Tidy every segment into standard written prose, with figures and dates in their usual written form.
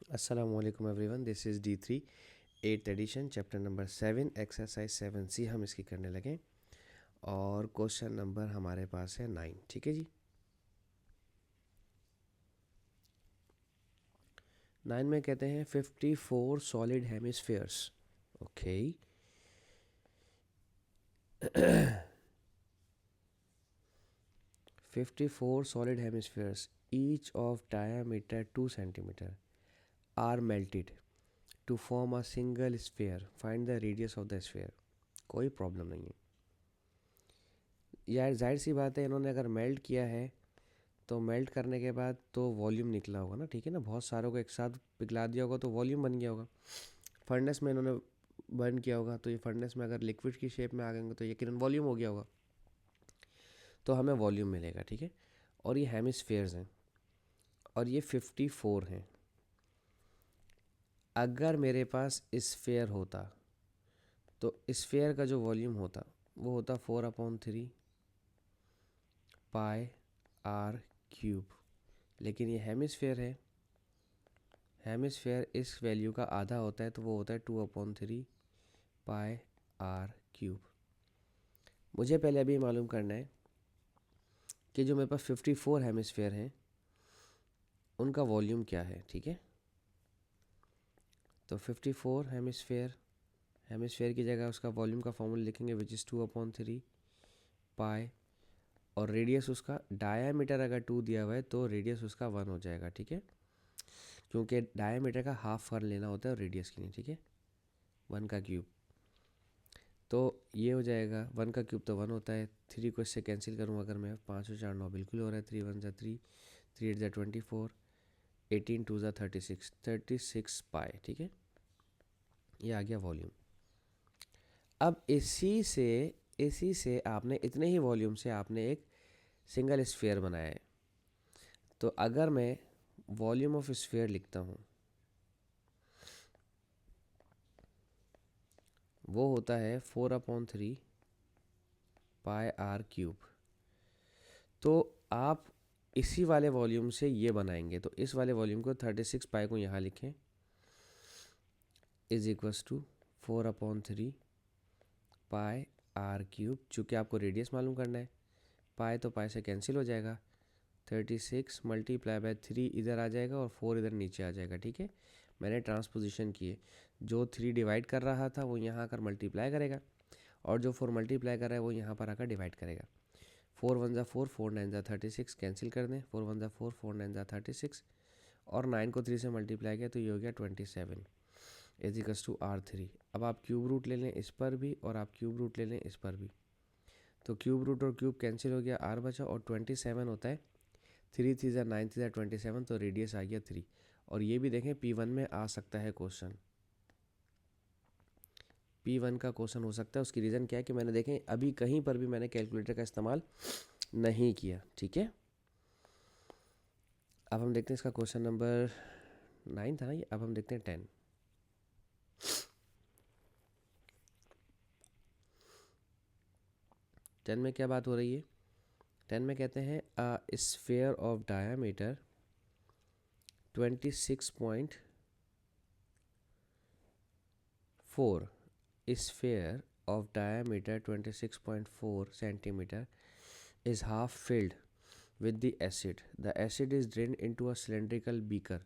अस्सलामुअलैकुम everyone, this is D3 8th edition chapter number 7 exercise 7C हम इसकी करने लगे और क्वेश्चन नंबर हमारे पास है 9। ठीक है जी। 9 में कहते हैं 54 solid hemispheres. Okay. 54 solid hemispheres each of diameter 2 centimetre are melted to form a single sphere, find the radius of the sphere. कोई प्रॉब्लम नहीं है यार, जाहिर सी बात है, इन्होंने अगर मेल्ट किया है तो मेल्ट करने के बाद तो वॉल्यूम निकला होगा ना। ठीक है ना, बहुत सारों को एक साथ पिघला दिया होगा तो वॉल्यूम बन गया होगा। फर्नेस में इन्होंने बर्न किया होगा तो ये फर्नेस में अगर लिक्विड की शेप में आ गए तो यकीनन वॉल्यूम हो गया होगा, तो हमें वॉल्यूम मिलेगा। ठीक है। और ये हेमिस्फेयर्स हैं और ये 54 हैं। अगर मेरे पास स्फेयर होता तो स्फेयर का जो वॉल्यूम होता वो होता 4/3 पाई आर क्यूब। लेकिन ये हेमिस्फेयर है, हेमिस्फेयर इस वैल्यू का आधा होता है तो वो होता है 2/3 पाई आर क्यूब। मुझे पहले अभी मालूम करना है कि जो मेरे पास 54 हेमिस्फेयर हैं उनका वॉल्यूम क्या है। ठीक है, तो 54 हेमिस्फेयर, हेमिस्फेयर की जगह उसका वॉल्यूम का फॉर्मूला लिखेंगे विच इज़ 2/3 पाई, और रेडियस उसका, डायामीटर अगर 2 दिया हुआ है तो रेडियस उसका 1 हो जाएगा। ठीक है, क्योंकि डायामीटर का हाफ फर लेना होता है और रेडियस की नहीं। ठीक है, 1 का क्यूब, तो ये हो जाएगा 1 का क्यूब तो 1 होता है। 3 को इससे कैंसिल करूँ अगर मैं, 5 और 4 9 बिल्कुल हो रहा है। 3 1 ज़ा 3, 3 8 ज़ा 24, 18 2 ज़ा 36 पाई। ठीक है, ये आ गया वॉल्यूम। अब इसी से आपने इतने ही वॉल्यूम से आपने एक सिंगल स्फीयर बनाया है। तो अगर मैं वॉल्यूम ऑफ स्फीयर लिखता हूँ वो होता है 4/3 पाई आर क्यूब। तो आप इसी वाले वॉल्यूम से ये बनाएंगे तो इस वाले वॉल्यूम को 36 पाई को यहाँ लिखें is equals to 4/3 pi r cube. चूँकि आपको रेडियस मालूम करना है, पाई तो पाई से कैंसिल हो जाएगा, 36 मल्टीप्लाई बाय 3 इधर आ जाएगा और 4 इधर नीचे आ जाएगा। ठीक है, मैंने ट्रांसपोजिशन किए, जो 3 डिवाइड कर रहा था वो यहाँ आकर मल्टीप्लाई करेगा और जो 4 मल्टीप्लाई कर रहा है वो यहाँ पर आकर डिवाइड करेगा। 4 1 ज़ा 4, 4 9 ज़ा 36, कैंसिल कर दें। 4 1 ज़ा 4, 4 9 ज़ा 36, और 9 को 3 से मल्टीप्लाई किया तो ये हो गया 27 इज इक्वस टू R3। अब आप क्यूब रूट ले लें इस पर भी और आप क्यूब रूट ले लें इस पर भी, तो क्यूब रूट और क्यूब कैंसिल हो गया, R बचा और 27 होता है। 3 3 ज़ा 9 3 ज़ा 27, तो रेडियस आ गया 3। और ये भी देखें P1 में आ सकता है क्वेश्चन, P1 का क्वेश्चन हो सकता है। उसकी रीज़न क्या है कि मैंने देखें अभी कहीं पर भी मैंने कैलकुलेटर का इस्तेमाल नहीं किया। ठीक है, अब हम देखते हैं इसका क्वेश्चन नंबर 9 था ना ये, अब हम देखते हैं 10। 10 में क्या बात हो रही है? 10 में कहते हैं अ sphere of diameter 26.4, sphere of diameter 26.4 centimetre is half filled with the acid. The acid is drained into a cylindrical beaker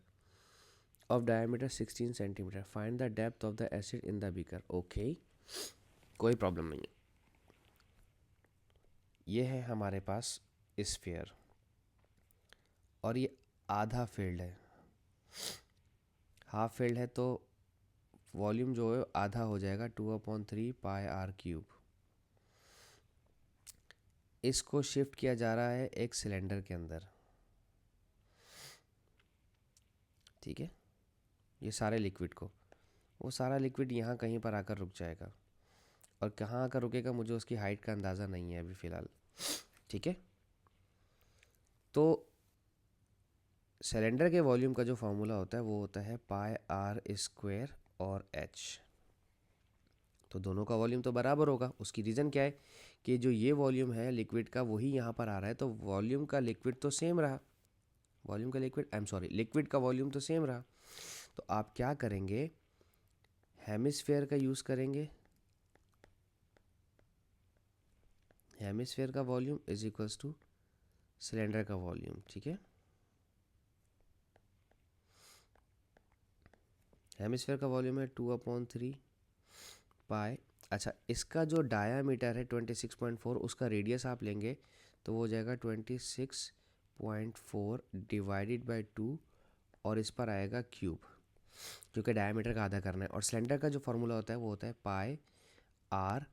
of diameter 16 centimeter. Find the depth of the acid in the beaker. Okay, कोई problem नहीं है। ये है हमारे पास sphere और ये आधा field है, हाफ फील्ड है, तो वॉल्यूम जो है आधा हो जाएगा 2/3 पाई आर क्यूब। इसको शिफ्ट किया जा रहा है एक सिलेंडर के अंदर। ठीक है, ये सारे लिक्विड को, वो सारा लिक्विड यहाँ कहीं पर आकर रुक जाएगा और कहाँ आकर रुकेगा मुझे उसकी हाइट का अंदाज़ा नहीं है अभी फ़िलहाल। ठीक है, तो सिलेंडर के वॉल्यूम का जो फार्मूला होता है वो होता है पाई आर स्क्वायर और एच। तो दोनों का वॉल्यूम तो बराबर होगा। उसकी रीज़न क्या है कि जो ये वॉल्यूम है लिक्विड का वही यहाँ पर आ रहा है, तो वॉल्यूम का लिक्विड तो सेम रहा, वॉल्यूम का liquid, I am sorry, liquid का वॉल्यूम तो सेम रहा। तो आप क्या करेंगे, हेमिस्फेयर का यूज़ करेंगे। हेमिस्फेयर का volume is equals two cylinder का वॉल्यूम, ठीक है। हेमिस्फेयर का वॉल्यूम है 2/3 पाई। अच्छा, इसका जो डायामीटर है 26.4, उसका रेडियस आप लेंगे तो वो हो जाएगा 26.4 डिवाइडेड बाई 2, और इस पर आएगा क्यूब, क्योंकि डायमीटर का आधा करना है। और सिलेंडर का जो फार्मूला होता है वो होता है पाई आर।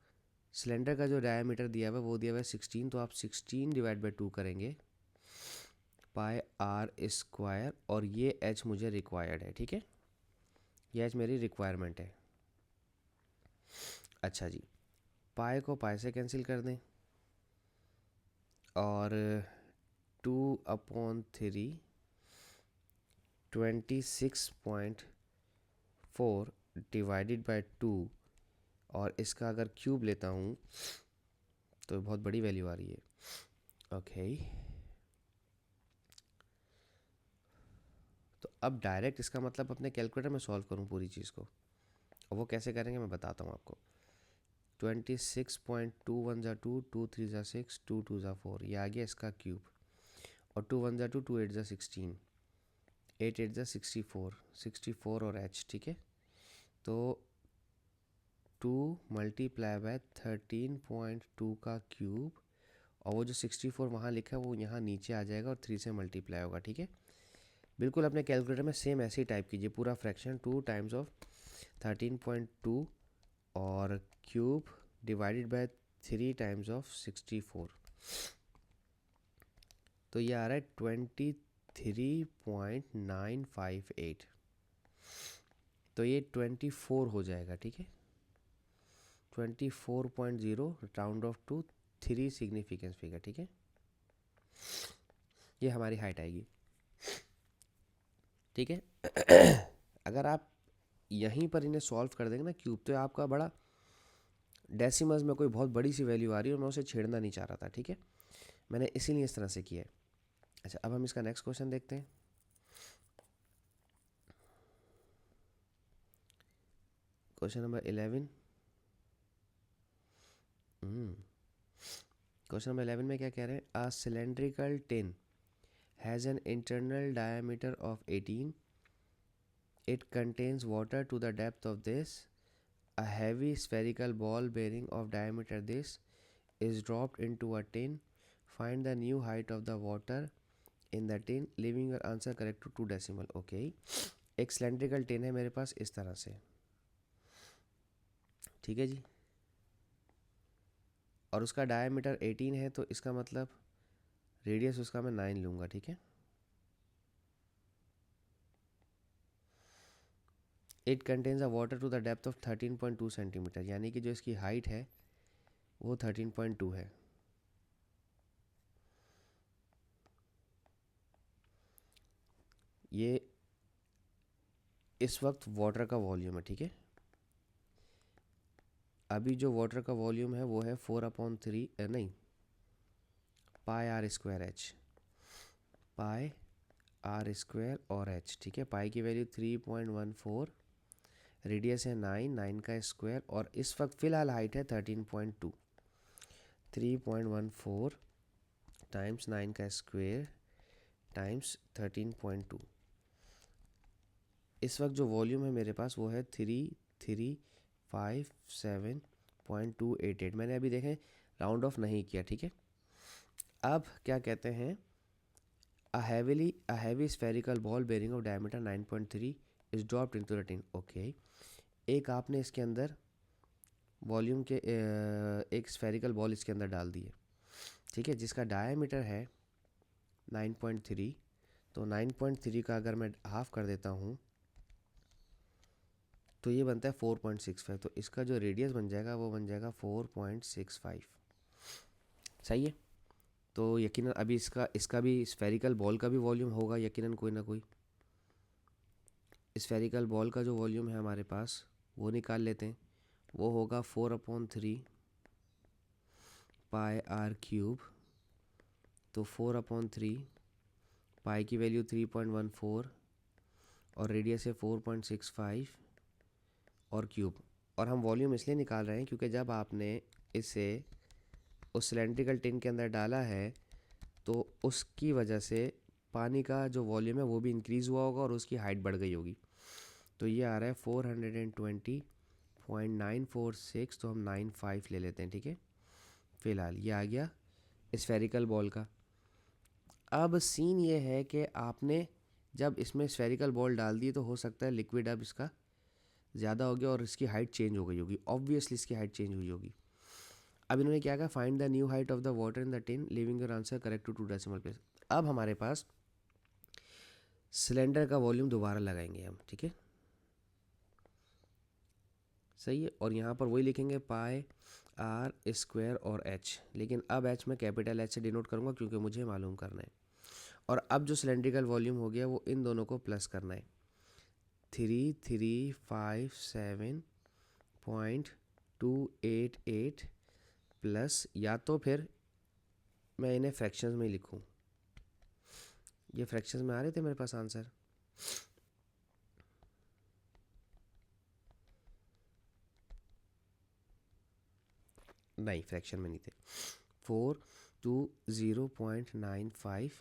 सिलेंडर का जो डायमीटर दिया हुआ है वो दिया हुआ है 16, तो आप 16 डिवाइड बाई 2 करेंगे, पाई आर स्क्वायर, और ये एच मुझे रिक्वायर्ड है, ठीक है, ये एच मेरी रिक्वायरमेंट है। अच्छा जी, पाई को पाई से कैंसिल कर दें, और 2/3 26.4 डिवाइडेड बाई 2, और इसका अगर क्यूब लेता हूँ तो बहुत बड़ी वैल्यू आ रही है। ओके, तो अब डायरेक्ट इसका मतलब अपने कैलकुलेटर में सॉल्व करूँ पूरी चीज़ को, और वो कैसे करेंगे मैं बताता हूँ आपको। 26.2 1 ज़ा 2, 2 3 ज़ा 6, 2 2 ज़ा 4, ये आ गया इसका क्यूब, और 2 1 ज़ा 2, 2 8 ज़ा 16, 8 8 ज़ा 64, 64 और एच, ठीक है। तो 2 मल्टीप्लाई बाय 13.2 का क्यूब, और वो जो 64 वहाँ लिखा है वो यहाँ नीचे आ जाएगा और 3 से मल्टीप्लाई होगा, ठीक है। बिल्कुल अपने कैलकुलेटर में सेम ऐसे ही टाइप कीजिए पूरा फ्रैक्शन, 2 टाइम्स ऑफ 13.2 और cube divided by 3 times of 64, तो ये आ रहा है 23.958, तो ये 24 हो जाएगा, ठीक है। 24.0 round off to 3 significance figure, ठीक है। ये हमारी हाइट आएगी, ठीक है। अगर आप यहीं पर इन्हें सॉल्व कर देंगे ना क्यूब, तो आपका बड़ा डेसिमल्स में कोई बहुत बड़ी सी वैल्यू आ रही है और मैं उसे छेड़ना नहीं चाह रहा था, ठीक है, मैंने इसीलिए इस तरह से किया है। अच्छा, अब हम इसका नेक्स्ट क्वेश्चन देखते हैं। Question number 11। क्वेश्चन नंबर 11 में क्या कह रहे हैं, a cylindrical tin has an internal diameter of 18, it contains water to the depth of this, a heavy spherical ball bearing of diameter this is dropped into a tin. Find the new height of the water in the tin, leaving your answer correct to 2 decimal. Okay, एक cylindrical tin है मेरे पास इस तरह से, ठीक है जी, और उसका डायमीटर 18 है, तो इसका मतलब रेडियस उसका मैं 9 लूँगा, ठीक है। It contains a water to the depth of 13.2 centimetre, यानी कि जो इसकी हाइट है वो 13.2 है। ये इस वक्त वाटर का वॉल्यूम है, ठीक है। अभी जो वाटर का वॉल्यूम है वो है 4/3 नहीं, pi r square h, pi r square और एच, ठीक है। पाई की वैल्यू 3.14, रेडियस है 9, 9 का स्क्वायर, और इस वक्त फ़िलहाल हाइट है 13.2, 3.14 टाइम्स 9 का स्क्वायर टाइम्स 13.2। इस वक्त जो वॉल्यूम है मेरे पास वो है 3357.288, मैंने अभी देखें राउंड ऑफ नहीं किया, ठीक है। अब क्या कहते हैं, a heavy spherical ball bearing of diameter 9.3 is dropped into the tin. Okay, एक आपने इसके अंदर वॉल्यूम के एक स्फेरिकल बॉल इसके अंदर डाल दी है, ठीक है, जिसका डायमीटर है 9.3, तो 9.3 का अगर मैं हाफ कर देता हूँ तो ये बनता है 4.65, तो इसका जो रेडियस बन जाएगा वो बन जाएगा 4.65, सही है। तो यकीनन अभी इसका भी स्फेरिकल बॉल का भी वॉल्यूम होगा यकीनन कोई ना कोई। स्फेरिकल बॉल का जो वॉल्यूम है हमारे पास वो निकाल लेते हैं, वो होगा 4/3 पाई आर क्यूब, तो 4/3 पाई की वैल्यू 3.14 और रेडियस है 4.65 और क्यूब। और हम वॉल्यूम इसलिए निकाल रहे हैं क्योंकि जब आपने इसे उस सिलेंड्रिकल टिन के अंदर डाला है तो उसकी वजह से पानी का जो वॉल्यूम है वो भी इंक्रीज़ हुआ होगा और उसकी हाइट बढ़ गई होगी। तो ये आ रहा है 420.946, तो हम 95 ले लेते हैं, ठीक है। फ़िलहाल ये आ गया स्फेरिकल बॉल का। अब सीन ये है कि आपने जब इसमें स्फेरिकल बॉल डाल दी तो हो सकता है लिक्विड अब इसका ज़्यादा हो गया और इसकी हाइट चेंज हो गई होगी, ऑब्वियसली इसकी हाइट चेंज हुई होगी। अब इन्होंने क्या कहा, find the new height of the water in the tin leaving your answer correct to 2 decimal place. अब हमारे पास सिलेंडर का वॉल्यूम दोबारा लगाएंगे हम, ठीक है, सही है। और यहाँ पर वही लिखेंगे पाई आर स्क्वायर और एच, लेकिन अब एच मैं कैपिटल एच से डिनोट करूँगा क्योंकि मुझे मालूम करना है। और अब जो सिलेंड्रिकल वॉल्यूम हो गया वो इन दोनों को प्लस करना है, 3357.288 प्लस, या तो फिर मैं इन्हें फ्रैक्शंस में ही लिखूँ। ये फ्रैक्शंस में आ रहे थे मेरे पास आंसर, नहीं फ्रैक्शन में नहीं थे। 420.95,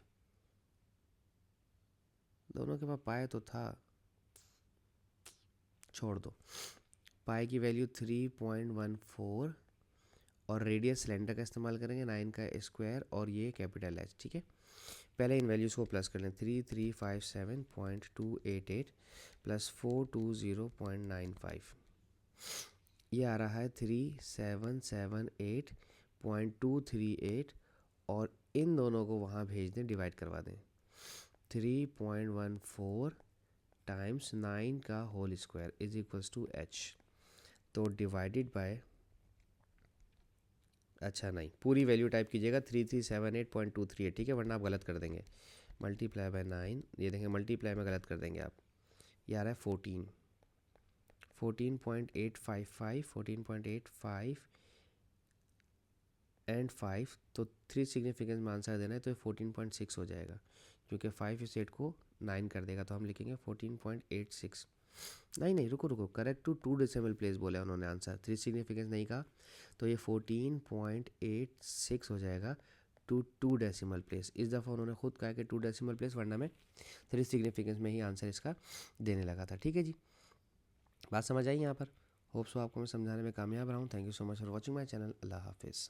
दोनों के पास पाए तो था, छोड़ दो। पाए की वैल्यू 3.14 और रेडियस सिलेंडर का इस्तेमाल करेंगे, 9 का स्क्वायर और ये कैपिटल एच, ठीक है। पहले इन वैल्यूज़ को प्लस कर लें, 3357.288 प्लस 420.95, ये आ रहा है 3778.238 और इन दोनों को वहाँ भेज दें, डिवाइड करवा दें। 3.14 टाइम्स 9 का whole square is equals to H, तो डिवाइडेड बाय, अच्छा नहीं पूरी वैल्यू टाइप कीजिएगा, 3378.238, ठीक है, वरना आप गलत कर देंगे। मल्टीप्लाई बाय 9, ये देखें मल्टीप्लाई में गलत कर देंगे आप, ये आ रहा है 14.855, 14.85 एंड 5, तो 3 सिग्निफिकेंस में आंसर देना है तो ये 14.6 हो जाएगा, क्योंकि 5 इस 8 को 9 कर देगा, तो हम लिखेंगे 14.86। नहीं रुको, करेक्ट टू 2 डेसिमल प्लेस बोला उन्होंने आंसर, 3 सिग्निफिकेंस नहीं कहा, तो ये 14.86 हो जाएगा टू 2 डेसिमल प्लेस। इस दफ़ा उन्होंने खुद कहा कि 2 डेसिमल प्लेस, वरना मैं 3 सिग्निफिकेंस में ही आंसर इसका देने लगा था, ठीक है जी। बात समझ आई यहाँ पर? होप सो आपको मैं समझाने में कामयाब रहा हूँ। Thank you so much for watching my channel. अल्लाह हाफिज़।